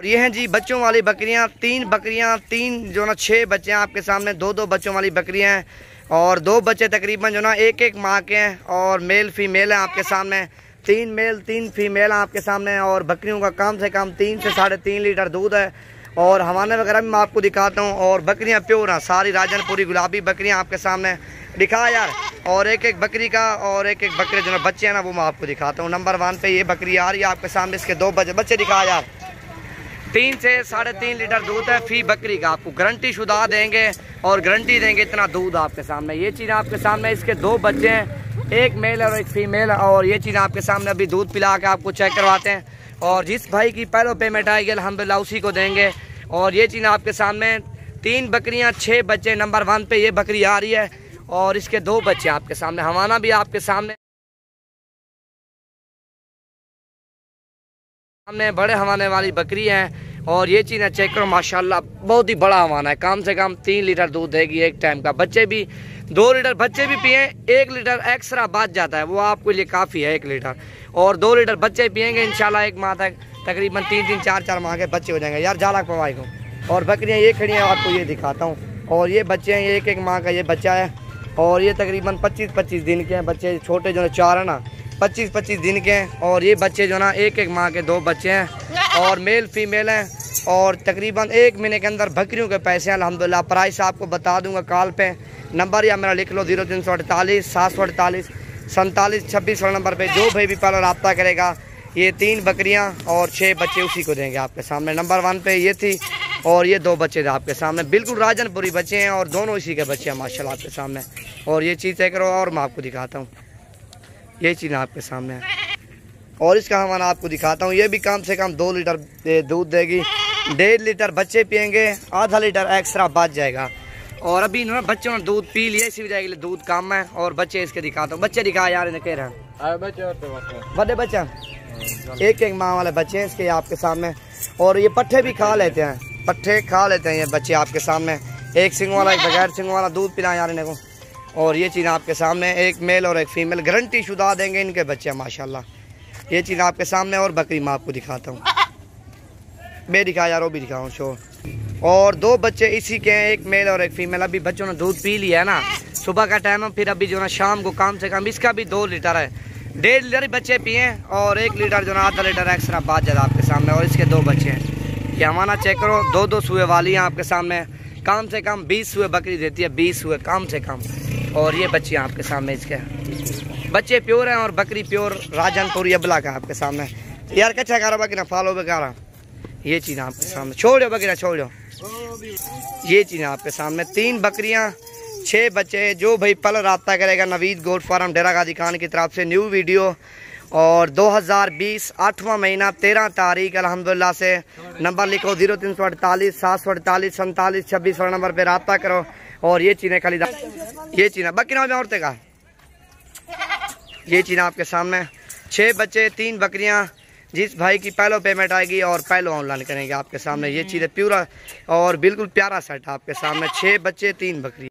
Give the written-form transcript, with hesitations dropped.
और ये हैं जी बच्चों वाली बकरियां, तीन जो ना 6 बच्चे हैं आपके सामने, 2 बच्चों वाली बकरियां हैं और 2 बच्चे तकरीबन जो ना एक माह के हैं और मेल फीमेल हैं आपके सामने। 3 मेल 3 फीमेल हैं आपके सामने और बकरियों का कम से कम 3 से 3.5 लीटर दूध है और हवाने वगैरह भी मैं आपको दिखाता हूँ। और बकरियाँ प्योर हैं, सारी राजनपुरी गुलाबी बकरियाँ आपके सामने दिखा यार। और एक बकरी का और एक बकरे जो ना बच्चे हैं ना वो मैं आपको दिखाता हूँ। नंबर 1 पे ये बकरी आ रही है आपके सामने, इसके 2 बच्चे दिखा यार। 3 से 3.5 लीटर दूध है फी बकरी का, आपको गारंटी शुदा देंगे और गारंटी देंगे इतना दूध आपके सामने। ये चीज़ आपके सामने, इसके 2 बच्चे हैं, एक मेल और एक फीमेल। और ये चीज़ आपके सामने अभी दूध पिला के आपको चेक करवाते हैं और जिस भाई की पहले पेमेंट आएगी अल्हम्दुलिल्लाह उसी को देंगे। और ये चीज़ आपके सामने 3 बकरियां 6 बच्चे। नंबर 1 पे ये बकरी आ रही है और इसके 2 बच्चे आपके सामने, हवाना भी आपके सामने बड़े हवाने वाली बकरी हैं। और ये चीज़ चेक करो माशाल्लाह बहुत ही बड़ा हवाना है, कम से कम 3 लीटर दूध देगी एक टाइम का। बच्चे भी 2 लीटर बच्चे भी पिए, 1 लीटर एक्स्ट्रा बच जाता है, वो आपके लिए काफ़ी है 1 लीटर। और 2 लीटर बच्चे पिएंगे इंशाल्लाह एक माह तक, तकरीबन 3 4 माह के बच्चे हो जाएंगे यार। जाला पवाई को और बकरियाँ ये खड़ी हैं, आपको ये दिखाता हूँ। और ये बच्चे हैं, ये एक माह का ये बच्चा है और ये तकरीबन 25 दिन के हैं बच्चे। छोटे जो 4 है ना 25 दिन के हैं। और ये बच्चे जो ना एक माह के 2 बच्चे हैं और मेल फीमेल हैं। और तकरीबन 1 महीने के अंदर बकरियों के पैसे हैं अल्हम्दुलिल्लाह। प्राइस आपको बता दूंगा कॉल पे, नंबर या मेरा लिख लो 0348 748 47 26 वाला नंबर पे। जो भाई भी पहले रब्ता करेगा ये 3 बकरियां और 6 बच्चे उसी को देंगे आपके सामने। नंबर 1 पे ये थी और ये 2 बच्चे थे आपके सामने, बिल्कुल राजनपुरी बच्चे हैं और दोनों इसी के बच्चे हैं माशाल्लाह आपके सामने। और ये चीज़ तय करो और मैं आपको दिखाता हूँ, ये चीज़ आपके सामने है और इसका हवाना आपको दिखाता हूँ। ये भी कम से कम 2 लीटर दूध देगी, 1.5 लीटर बच्चे पियेंगे, आधा लीटर एक्स्ट्रा बच जाएगा। और अभी इन्होंने बच्चों ने दूध पी लिया, इसी वजह के लिए दूध कम है। और बच्चे इसके दिखाता हूँ, बच्चे दिखा यार, इन्हें कह रहे हैं बड़े बच्चे, एक माह वाले बच्चे हैं इसके आपके सामने। और ये पट्ठे भी खा लेते हैं, पट्ठे खा लेते हैं ये बच्चे आपके सामने। एक सिंग वाला एक बगैर सिंग वाला, दूध पिला यार इन्हें को। और ये चीज़ आपके सामने, एक मेल और एक फीमेल, गारंटी शुदा देंगे इनके बच्चे माशाल्लाह। ये चीज़ आपके सामने और बकरी मैं आपको दिखाता हूँ, मैं दिखा यार वो भी दिखाऊँ शो। और 2 बच्चे इसी के हैं, एक मेल और एक फीमेल। अभी बच्चों ने दूध पी लिया है ना, सुबह का टाइम है, फिर अभी जो ना शाम को कम से कम इसका भी 2 लीटर है, 1.5 लीटर बच्चे पिए और 1 लीटर जो ना आधा लीटर एक्स्ट्रा बात ज़्यादा आपके सामने। और इसके 2 बच्चे हैं, ये हमारा चेक करो, 2 सूए वाली हैं आपके सामने, कम से कम 20 सूए बकरी देती है, 20 सूए कम से कम। और ये बच्चे आपके सामने, इसके बच्चे प्योर हैं और बकरी प्योर राजनपुरी अबला का आपके सामने यार। कच्चा कारा बकरा फॉलो बेकारा, ये चीज़ आपके सामने, छोड़ो बकरा छोड़ो। ये चीज़ आपके सामने 3 बकरियां 6 बच्चे। जो भाई पल रब्ता करेगा नवीद गोट फार्म डेरा गाजी खान की तरफ से न्यू वीडियो। और 2020 8वां महीना 13 तारीख अल्हम्दुलिल्लाह से। नंबर लिखो 0348 748 47 26 वाला नंबर पे रब्ता करो। और ये चीज़ें खाली, ये चीज़ें बकरियों में औरतें का, ये चीज़ आपके सामने 6 बच्चे 3 बकरियां। जिस भाई की पहले पेमेंट आएगी और पहले ऑनलाइन करेंगे आपके सामने। ये चीज़ें प्यूरा और बिल्कुल प्यारा सेट आपके सामने, 6 बच्चे 3 बकरी।